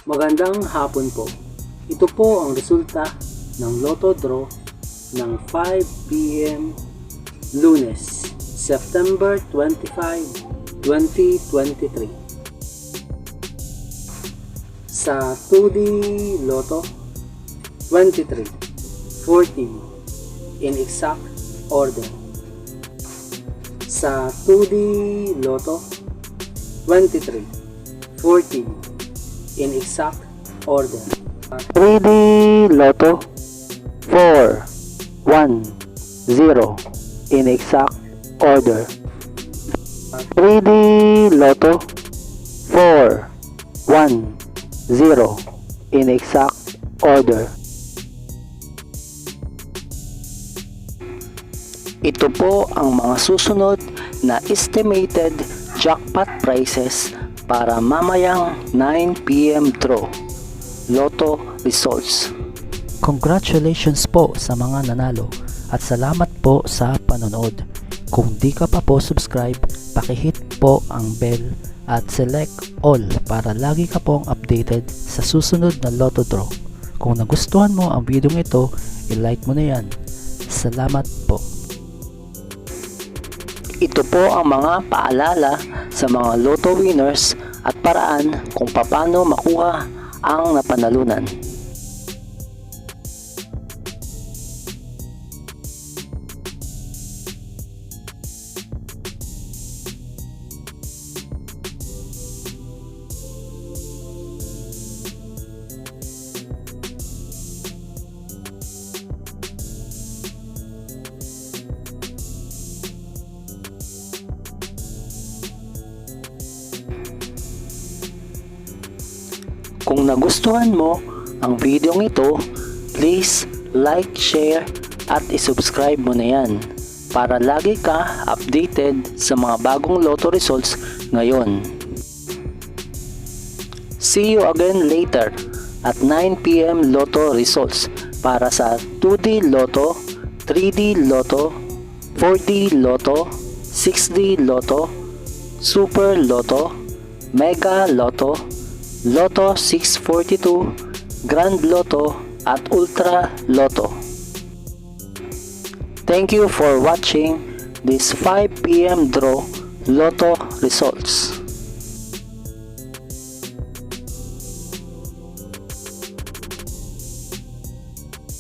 Magandang hapon po. Ito po ang resulta ng Lotto Draw ng 5 p.m. Lunes, September 25, 2023. Sa 2D Lotto, 23, 14 in exact order. Sa 2D Lotto, 23, 14 in exact order. 3D Lotto 4, 1, 0 in exact order. 3D Lotto 4, 1, 0 in exact order. Ito po ang mga susunod na estimated jackpot prices para mamayang 9 p.m. draw Lotto results. Congratulations po sa mga nanalo at salamat po sa panonood. Kung di ka pa po subscribe, pakihit po ang bell at select all para lagi ka pong updated sa susunod na Lotto draw. Kung nagustuhan mo ang video ito, i-like mo na yan. Salamat po. Ito po ang mga paalala sa mga Lotto winners at paraan kung paano makuha ang napanalunan. Kung nagustuhan mo ang video ito, please like, share at isubscribe mo na yan para lagi ka updated sa mga bagong Lotto results ngayon. See you again later at 9 p.m. Lotto results para sa 2D Lotto, 3D Lotto, 4D Lotto, 6D Lotto, Super Lotto, Mega Lotto, Lotto 642, Grand Lotto at Ultra Lotto. Thank you for watching this 5 p.m. draw Lotto results.